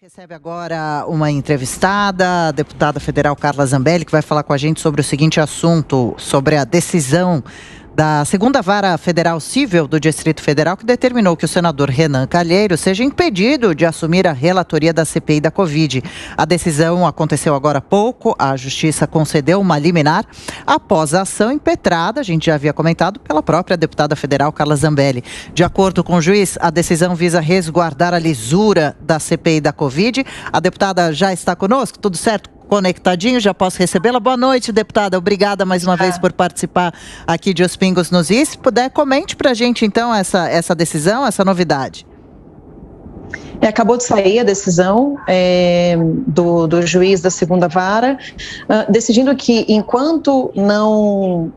Recebe agora uma entrevistada, a deputada federal Carla Zambelli, que vai falar com a gente sobre o seguinte assunto, sobre a decisão da segunda vara federal civil do Distrito Federal, que determinou que o senador Renan Calheiros seja impedido de assumir a relatoria da CPI da Covid. A decisão aconteceu agora há pouco, a Justiça concedeu uma liminar após a ação impetrada, a gente já havia comentado, pela própria deputada federal Carla Zambelli. De acordo com o juiz, a decisão visa resguardar a lisura da CPI da Covid. A deputada já está conosco, tudo certo? Conectadinho, já posso recebê-la. Boa noite, deputada. Obrigada mais uma vez por participar aqui de Os Pingos nos Is. Se puder, comente pra gente então essa decisão, essa novidade. Acabou de sair a decisão do juiz da segunda vara, decidindo que enquanto não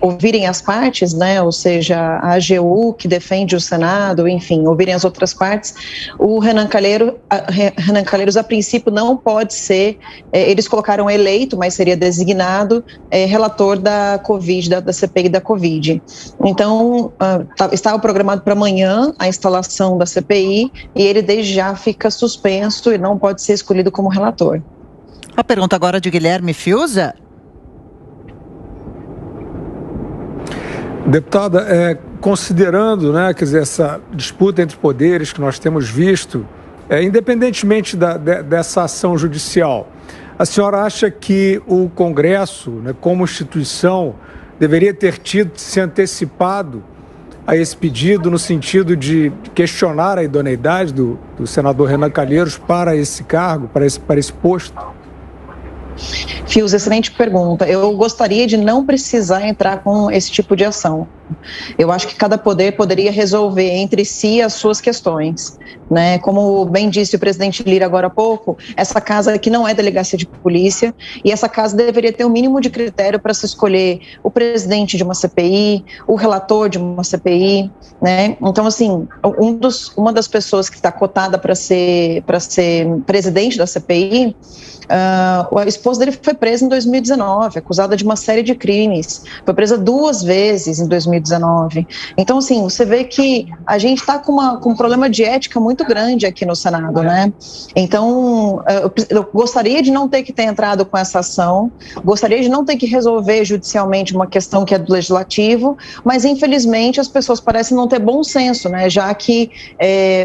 ouvirem as partes, né, ou seja, a AGU que defende o Senado, enfim, ouvirem as outras partes, o Renan Calheiros a princípio não pode ser, eles colocaram eleito, mas seria designado relator da Covid, da CPI da Covid. Então, estava programado para amanhã a instalação da CPI e ele desde já fica suspenso e não pode ser escolhido como relator. A pergunta agora de Guilherme Fiuza. Deputada, considerando, né, quer dizer, essa disputa entre poderes que nós temos visto, independentemente dessa ação judicial, a senhora acha que o Congresso, né, como instituição, deveria ter se antecipado a esse pedido no sentido de questionar a idoneidade do senador Renan Calheiros para esse cargo, para esse posto? Fios, excelente pergunta. Eu gostaria de não precisar entrar com esse tipo de ação. Eu acho que cada poder poderia resolver entre si as suas questões, né? Como bem disse o presidente Lira agora há pouco, essa casa aqui não é delegacia de polícia e essa casa deveria ter um mínimo de critério para se escolher o presidente de uma CPI, o relator de uma CPI, né? Então, assim, uma das pessoas que está cotada para ser presidente da CPI, a esposa dele foi presa em 2019, acusada de uma série de crimes, foi presa 2 vezes em 2019. Então, assim, você vê que a gente está com um problema de ética muito grande aqui no Senado, né? Então, eu gostaria de não ter que ter entrado com essa ação, gostaria de não ter que resolver judicialmente uma questão que é do Legislativo, mas, infelizmente, as pessoas parecem não ter bom senso, né? Já que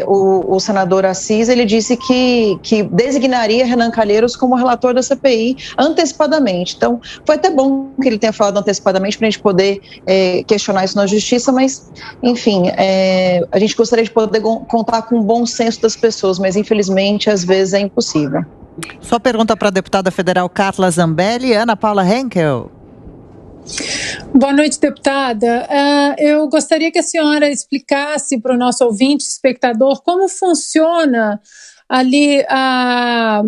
o senador Assis, ele disse que designaria Renan Calheiros como relator da CPI antecipadamente. Então, foi até bom que ele tenha falado antecipadamente para a gente poder questionar isso na justiça, mas, enfim, a gente gostaria de poder contar com o bom senso das pessoas, mas, infelizmente, às vezes é impossível. Só pergunta para a deputada federal Carla Zambelli. Ana Paula Henkel. Boa noite, deputada. Eu gostaria que a senhora explicasse para o nosso ouvinte, espectador, como funciona ali a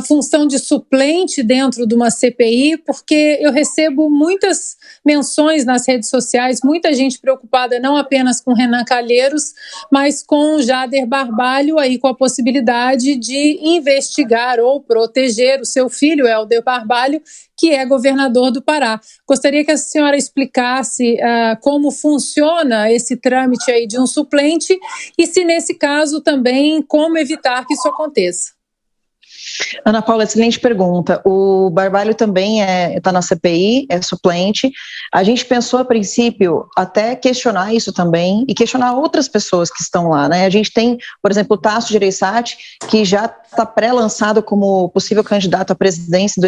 função de suplente dentro de uma CPI, porque eu recebo muitas menções nas redes sociais, muita gente preocupada não apenas com Renan Calheiros, mas com Jader Barbalho, aí com a possibilidade de investigar ou proteger o seu filho, Helder Barbalho, que é governador do Pará. Gostaria que a senhora explicasse como funciona esse trâmite aí de um suplente e se nesse caso também como evitar que isso aconteça. Ana Paula, excelente pergunta. O Barbalho também está na CPI, é suplente. A gente pensou a princípio até questionar isso também e questionar outras pessoas que estão lá, né? A gente tem, por exemplo, o Tasso Gereissati, que já está pré-lançado como possível candidato à presidência em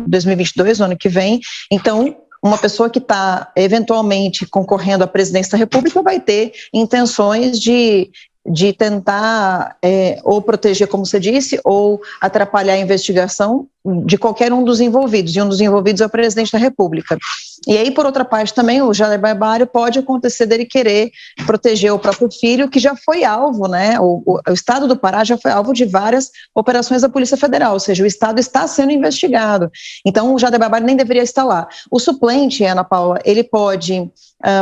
2022, no ano que vem. Então, uma pessoa que está eventualmente concorrendo à presidência da República vai ter intenções de tentar ou proteger, como você disse, ou atrapalhar a investigação de qualquer um dos envolvidos, e um dos envolvidos é o presidente da República. E aí, por outra parte, também o Jader Barbalho pode acontecer dele querer proteger o próprio filho, que já foi alvo, né? O estado do Pará já foi alvo de várias operações da Polícia Federal, ou seja, o estado está sendo investigado. Então, o Jader Barbalho nem deveria estar lá. O suplente, Ana Paula, ele pode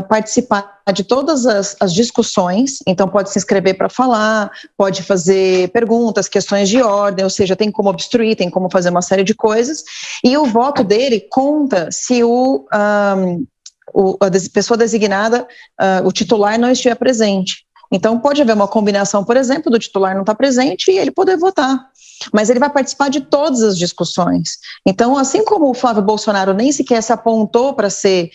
participar de todas as discussões, então pode se inscrever para falar, pode fazer perguntas, questões de ordem, ou seja, tem como obstruir, tem como fazer uma série de coisas, e o voto dele conta se a pessoa designada, o titular, não estiver presente. Então, pode haver uma combinação, por exemplo, do titular não estar presente e ele poder votar. Mas ele vai participar de todas as discussões. Então, assim como o Flávio Bolsonaro nem sequer se apontou para ser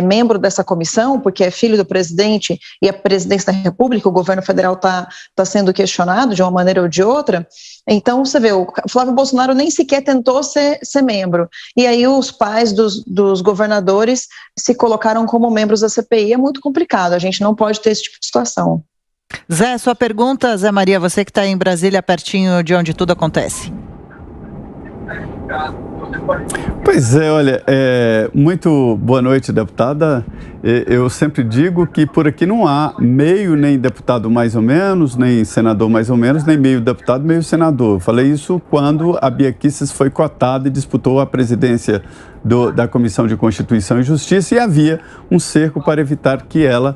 membro dessa comissão, porque é filho do presidente e a presidência da República, o governo federal está sendo questionado de uma maneira ou de outra. Então, você vê, o Flávio Bolsonaro nem sequer tentou ser membro. E aí os pais dos governadores se colocaram como membros da CPI. É muito complicado, a gente não pode ter esse tipo de situação. Zé, sua pergunta, Zé Maria, você que está em Brasília, pertinho de onde tudo acontece. Pois é, olha, muito boa noite, deputada. Eu sempre digo que por aqui não há meio nem deputado mais ou menos, nem senador mais ou menos, nem meio deputado, meio senador. Falei isso quando a Bia Kicis foi cotada e disputou a presidência da Comissão de Constituição e Justiça e havia um cerco para evitar que ela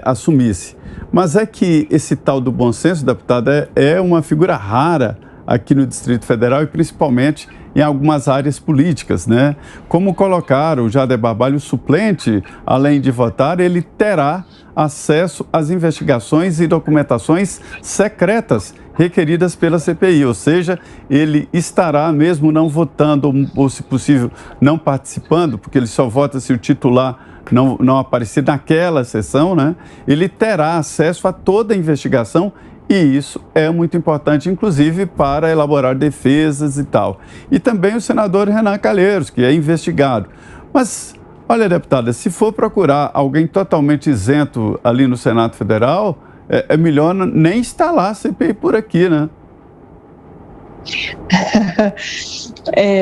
assumisse. Mas é que esse tal do bom senso, deputada, é uma figura rara aqui no Distrito Federal e principalmente em algumas áreas políticas, né? Como colocar o Jader Barbalho suplente, além de votar, ele terá acesso às investigações e documentações secretas requeridas pela CPI, ou seja, ele estará, mesmo não votando ou, se possível, não participando, porque ele só vota se o titular não aparecer naquela sessão, né? Ele terá acesso a toda a investigação e isso é muito importante, inclusive, para elaborar defesas e tal. E também o senador Renan Calheiros, que é investigado. Mas, olha, deputada, se for procurar alguém totalmente isento ali no Senado Federal, é melhor nem instalar a CPI por aqui, né?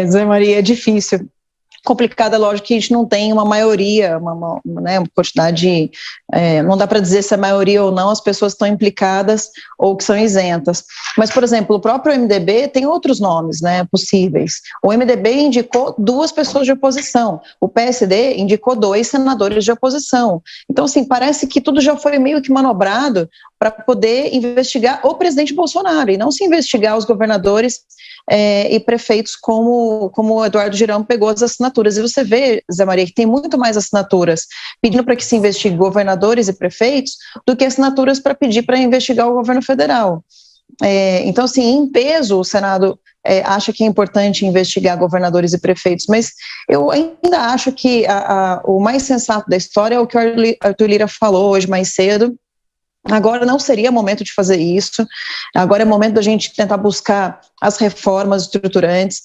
Zé Maria, é difícil. Complicada, lógico que a gente não tem uma maioria, uma quantidade, não dá para dizer se é maioria ou não, as pessoas estão implicadas ou que são isentas. Mas, por exemplo, o próprio MDB tem outros nomes, né, possíveis. O MDB indicou 2 pessoas de oposição, o PSD indicou 2 senadores de oposição. Então, assim, parece que tudo já foi meio que manobrado para poder investigar o presidente Bolsonaro e não se investigar os governadores e prefeitos como o Eduardo Girão pegou as assinaturas. E você vê, Zé Maria, que tem muito mais assinaturas pedindo para que se investigue governadores e prefeitos do que assinaturas para pedir para investigar o governo federal. Então, assim, em peso, o Senado acha que é importante investigar governadores e prefeitos, mas eu ainda acho que o mais sensato da história é o que o Arthur Lira falou hoje mais cedo. Agora não seria momento de fazer isso, agora é momento da gente tentar buscar as reformas estruturantes,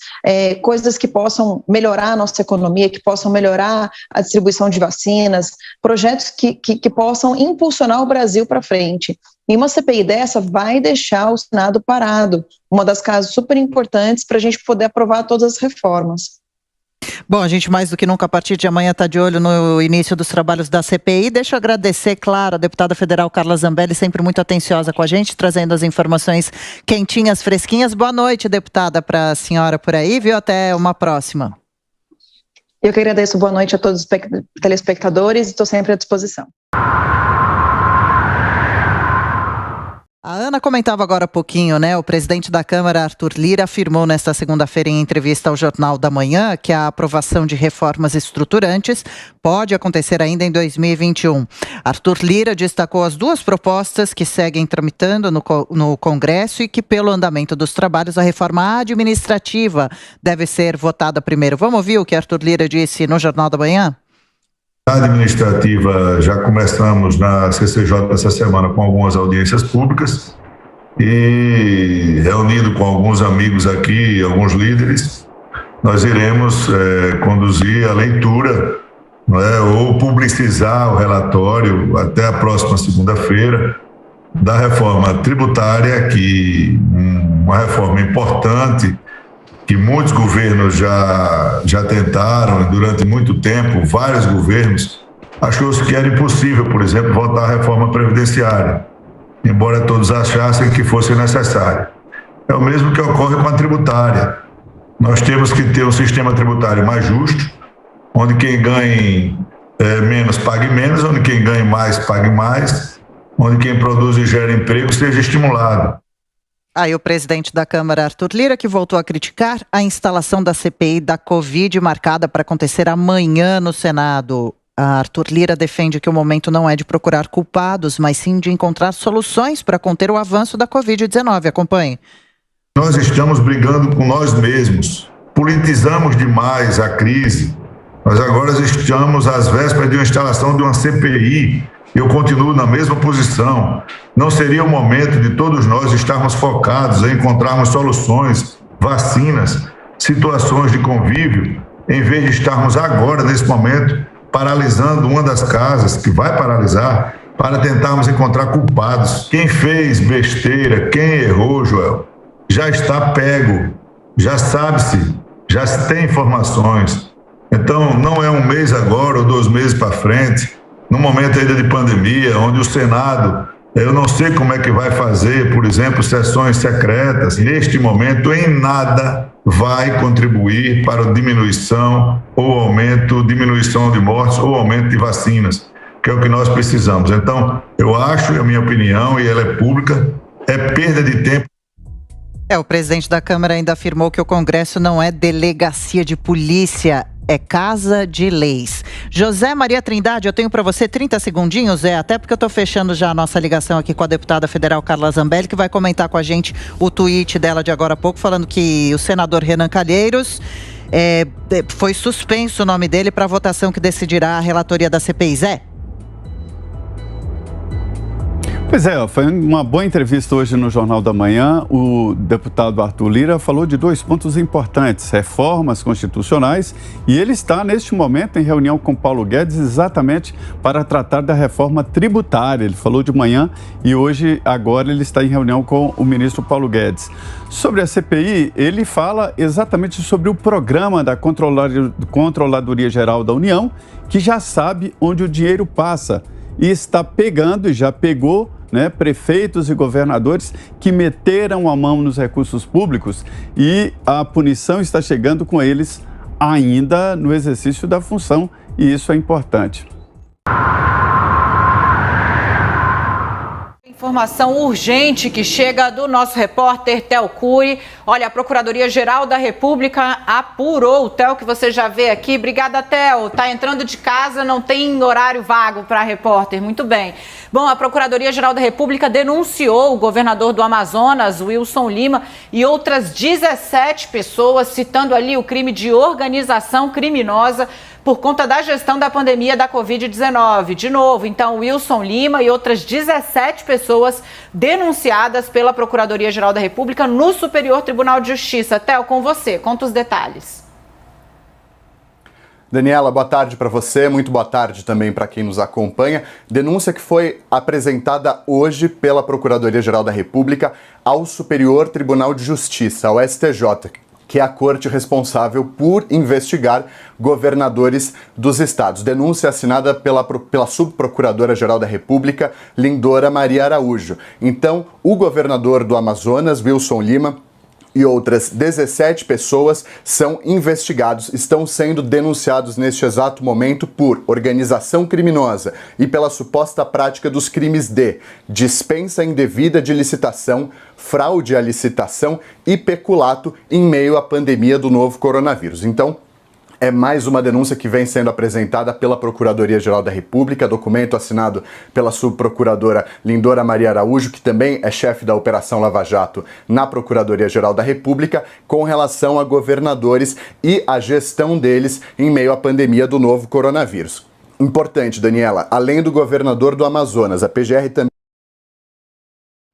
coisas que possam melhorar a nossa economia, que possam melhorar a distribuição de vacinas, projetos que possam impulsionar o Brasil para frente. E uma CPI dessa vai deixar o Senado parado, uma das casas super importantes para a gente poder aprovar todas as reformas. Bom, a gente mais do que nunca a partir de amanhã está de olho no início dos trabalhos da CPI. Deixa eu agradecer, claro, a deputada federal Carla Zambelli, sempre muito atenciosa com a gente, trazendo as informações quentinhas, fresquinhas. Boa noite, deputada, para a senhora por aí, viu? Até uma próxima. Eu que agradeço, boa noite a todos os telespectadores e estou sempre à disposição. A Ana comentava agora há pouquinho, né? O presidente da Câmara, Arthur Lira, afirmou nesta segunda-feira em entrevista ao Jornal da Manhã que a aprovação de reformas estruturantes pode acontecer ainda em 2021. Arthur Lira destacou as 2 propostas que seguem tramitando no Congresso e que, pelo andamento dos trabalhos, a reforma administrativa deve ser votada primeiro. Vamos ouvir o que Arthur Lira disse no Jornal da Manhã? A administrativa, já começamos na CCJ essa semana com algumas audiências públicas e, reunido com alguns amigos aqui, alguns líderes, nós iremos conduzir a leitura, não é, ou publicizar o relatório até a próxima segunda-feira da reforma tributária, uma reforma importante que muitos governos já tentaram, durante muito tempo, vários governos, achou-se que era impossível, por exemplo, votar a reforma previdenciária, embora todos achassem que fosse necessário. É o mesmo que ocorre com a tributária. Nós temos que ter um sistema tributário mais justo, onde quem ganhe menos pague menos, onde quem ganhe mais pague mais, onde quem produz e gera emprego seja estimulado. Aí o presidente da Câmara, Arthur Lira, que voltou a criticar a instalação da CPI da Covid marcada para acontecer amanhã no Senado. Arthur Lira defende que o momento não é de procurar culpados, mas sim de encontrar soluções para conter o avanço da Covid-19. Acompanhe. Nós estamos brigando com nós mesmos, politizamos demais a crise. Nós agora estamos às vésperas de uma instalação de uma CPI. Eu continuo na mesma posição. Não seria o momento de todos nós estarmos focados em encontrarmos soluções, vacinas, situações de convívio, em vez de estarmos agora, nesse momento, paralisando uma das casas, que vai paralisar, para tentarmos encontrar culpados. Quem fez besteira, quem errou, Joel, já está pego, já sabe-se, já se tem informações. Então, não é um mês agora ou 2 meses para frente, no momento ainda de pandemia, onde o Senado, eu não sei como é que vai fazer, por exemplo, sessões secretas, neste momento em nada vai contribuir para a diminuição de mortes ou aumento de vacinas, que é o que nós precisamos. Então, eu acho, é a minha opinião, e ela é pública, é perda de tempo. O presidente da Câmara ainda afirmou que o Congresso não é delegacia de polícia, é casa de leis. José Maria Trindade, eu tenho para você 30 segundinhos, até porque eu estou fechando já a nossa ligação aqui com a deputada federal Carla Zambelli, que vai comentar com a gente o tweet dela de agora a pouco, falando que o senador Renan Calheiros foi suspenso o nome dele para a votação que decidirá a relatoria da CPI. Zé? Pois é, foi uma boa entrevista hoje no Jornal da Manhã. O deputado Arthur Lira falou de 2 pontos importantes, reformas constitucionais, e ele está, neste momento, em reunião com Paulo Guedes, exatamente para tratar da reforma tributária. Ele falou de manhã e hoje, agora, ele está em reunião com o ministro Paulo Guedes. Sobre a CPI, ele fala exatamente sobre o programa da Controladoria Geral da União, que já sabe onde o dinheiro passa e está pegando, e já pegou, prefeitos e governadores que meteram a mão nos recursos públicos, e a punição está chegando com eles ainda no exercício da função, e isso é importante. Informação urgente que chega do nosso repórter Theo Cury. Olha, a Procuradoria-Geral da República apurou o Theo, que você já vê aqui. Obrigada, Theo. Tá entrando de casa, não tem horário vago para repórter. Muito bem. Bom, a Procuradoria-Geral da República denunciou o governador do Amazonas, Wilson Lima, e outras 17 pessoas, citando ali o crime de organização criminosa por conta da gestão da pandemia da Covid-19. De novo, então, Wilson Lima e outras 17 pessoas denunciadas pela Procuradoria-Geral da República no Superior Tribunal de Justiça. Theo, com você, conta os detalhes. Daniela, boa tarde para você, muito boa tarde também para quem nos acompanha. Denúncia que foi apresentada hoje pela Procuradoria-Geral da República ao Superior Tribunal de Justiça, ao STJ, que é a corte responsável por investigar governadores dos estados. Denúncia assinada pela Subprocuradora-Geral da República, Lindora Maria Araújo. Então, o governador do Amazonas, Wilson Lima, e outras 17 pessoas são investigados, estão sendo denunciados neste exato momento por organização criminosa e pela suposta prática dos crimes de dispensa indevida de licitação, fraude à licitação e peculato em meio à pandemia do novo coronavírus. Então, é mais uma denúncia que vem sendo apresentada pela Procuradoria-Geral da República, documento assinado pela subprocuradora Lindora Maria Araújo, que também é chefe da Operação Lava Jato na Procuradoria-Geral da República, com relação a governadores e a gestão deles em meio à pandemia do novo coronavírus. Importante, Daniela, além do governador do Amazonas, a PGR também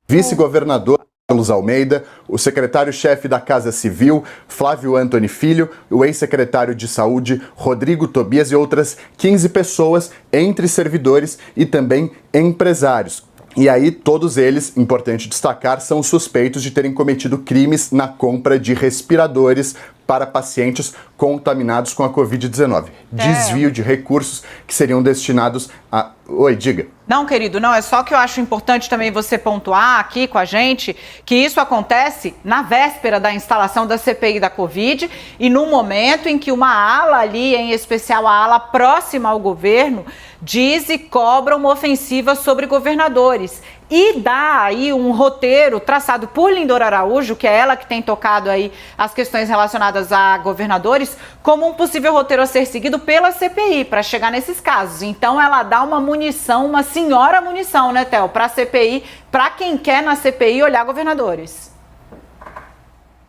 vice-governador Carlos Almeida, o secretário-chefe da Casa Civil, Flávio Antony Filho, o ex-secretário de Saúde, Rodrigo Tobias, e outras 15 pessoas, entre servidores e também empresários. E aí, todos eles, importante destacar, são suspeitos de terem cometido crimes na compra de respiradores para pacientes contaminados com a Covid-19. Desvio de recursos que seriam destinados a... Oi, diga. Não, querido, não, é só que eu acho importante também você pontuar aqui com a gente que isso acontece na véspera da instalação da CPI da Covid e no momento em que uma ala ali, em especial a ala próxima ao governo, diz e cobra uma ofensiva sobre governadores. e dá aí um roteiro traçado por Lindora Araújo, que é ela que tem tocado aí as questões relacionadas a governadores, como um possível roteiro a ser seguido pela CPI para chegar nesses casos. Então ela dá uma munição, uma senhora munição, né, Theo, para a CPI, para quem quer na CPI olhar governadores.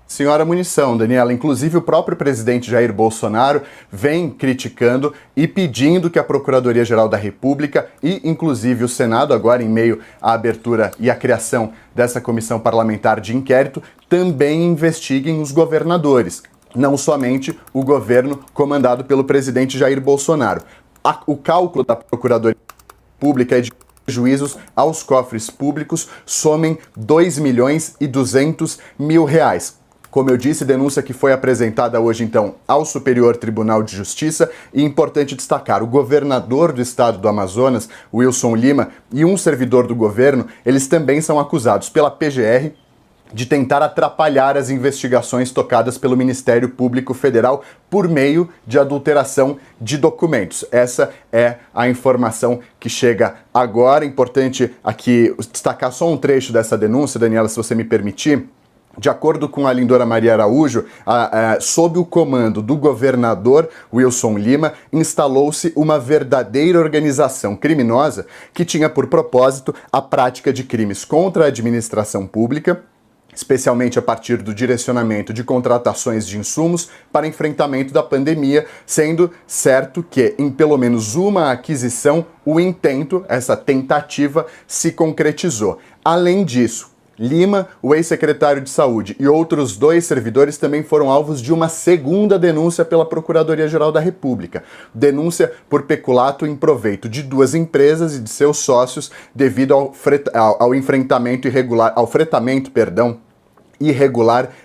Senhora munição, Daniela. Inclusive, o próprio presidente Jair Bolsonaro vem criticando e pedindo que a Procuradoria-Geral da República e, inclusive, o Senado, agora em meio à abertura e à criação dessa comissão parlamentar de inquérito, também investiguem os governadores, não somente o governo comandado pelo presidente Jair Bolsonaro. O cálculo da Procuradoria Pública é de juízos aos cofres públicos somem R$2.200.000. Como eu disse, denúncia que foi apresentada hoje, então, ao Superior Tribunal de Justiça. E importante destacar, o governador do estado do Amazonas, Wilson Lima, e um servidor do governo, eles também são acusados pela PGR de tentar atrapalhar as investigações tocadas pelo Ministério Público Federal por meio de adulteração de documentos. Essa é a informação que chega agora. Importante aqui destacar só um trecho dessa denúncia, Daniela, se você me permitir. De acordo com a Lindora Maria Araújo, sob o comando do governador Wilson Lima, instalou-se uma verdadeira organização criminosa que tinha por propósito a prática de crimes contra a administração pública, especialmente a partir do direcionamento de contratações de insumos para enfrentamento da pandemia, sendo certo que, em pelo menos uma aquisição, o intento, essa tentativa, se concretizou. Além disso, Lima, o ex-secretário de Saúde e outros 2 servidores também foram alvos de uma segunda denúncia pela Procuradoria-Geral da República. Denúncia por peculato em proveito de 2 empresas e de seus sócios devido ao fretamento irregular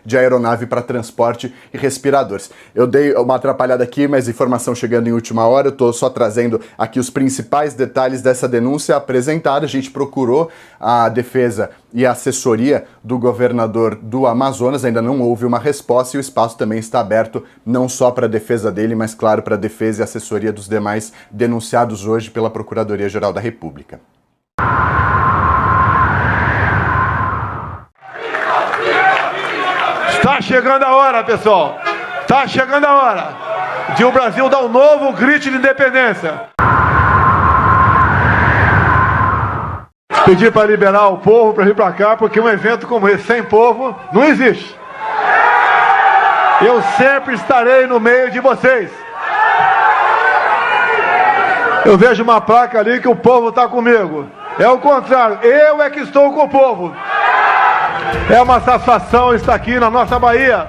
de aeronave para transporte e respiradores. Eu dei uma atrapalhada aqui, mas informação chegando em última hora, eu estou só trazendo aqui os principais detalhes dessa denúncia apresentada. A gente procurou a defesa e a assessoria do governador do Amazonas, ainda não houve uma resposta e o espaço também está aberto não só para a defesa dele, mas claro para a defesa e assessoria dos demais denunciados hoje pela Procuradoria-Geral da República. Tá chegando a hora, pessoal. Tá chegando a hora de o Brasil dar um novo grito de independência. Pedir para liberar o povo para vir para cá, porque um evento como esse, sem povo, não existe. Eu sempre estarei no meio de vocês. Eu vejo uma placa ali que o povo está comigo. É o contrário, eu é que estou com o povo. É uma satisfação estar aqui na nossa Bahia,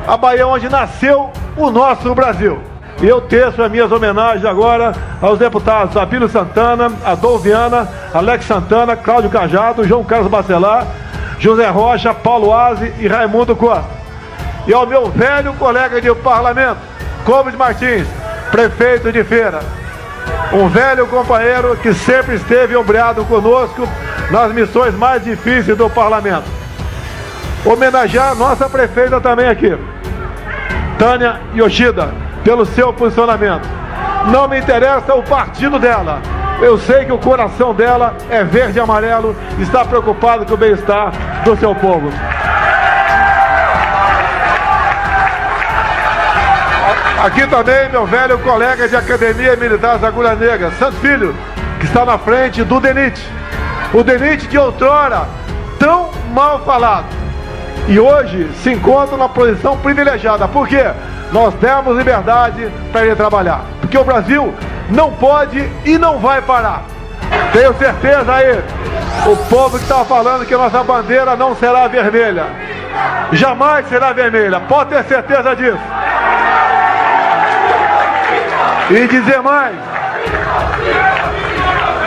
a Bahia onde nasceu o nosso Brasil. E eu teço as minhas homenagens agora aos deputados Abílio Santana, Adolfo Viana, Alex Santana, Cláudio Cajado, João Carlos Bacelar, José Rocha, Paulo Aze e Raimundo Costa. E ao meu velho colega de parlamento, Clóvis Martins, prefeito de Feira. Um velho companheiro que sempre esteve ombreado conosco nas missões mais difíceis do parlamento. Homenagear a nossa prefeita também aqui, Tânia Yoshida, pelo seu posicionamento. Não me interessa o partido dela. Eu sei que o coração dela é verde e amarelo e está preocupado com o bem-estar do seu povo. Aqui também meu velho colega de Academia Militar da Agulha Negra, Santos Filho, que está na frente do DENIT. O DENIT de outrora, tão mal falado. E hoje se encontra na posição privilegiada. Por quê? Nós demos liberdade para ele trabalhar. Porque o Brasil não pode e não vai parar. Tenho certeza aí, o povo que está falando que a nossa bandeira não será vermelha. Jamais será vermelha, pode ter certeza disso. E dizer mais,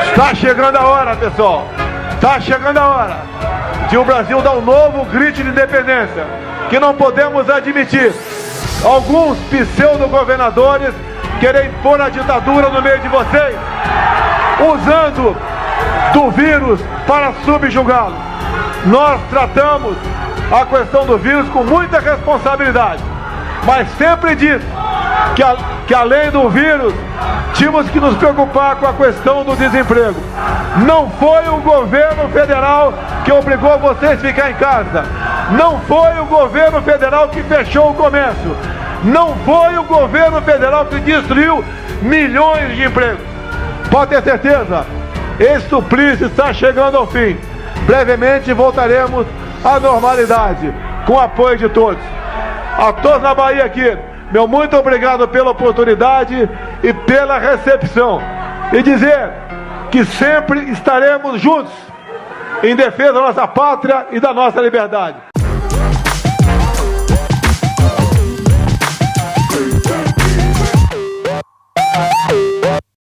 está chegando a hora, pessoal. Está chegando a hora de o Brasil dar um novo grito de independência, que não podemos admitir alguns pseudo-governadores querem impor a ditadura no meio de vocês, usando do vírus para subjugá-lo. Nós tratamos a questão do vírus com muita responsabilidade, mas sempre disse que além do vírus, tínhamos que nos preocupar com a questão do desemprego. Não foi o governo federal que obrigou vocês a ficar em casa. Não foi o governo federal que fechou o comércio. Não foi o governo federal que destruiu milhões de empregos. Pode ter certeza, esse suplício está chegando ao fim. Brevemente voltaremos à normalidade, com o apoio de todos. A todos na Bahia aqui, meu muito obrigado pela oportunidade e pela recepção. E dizer que sempre estaremos juntos em defesa da nossa pátria e da nossa liberdade.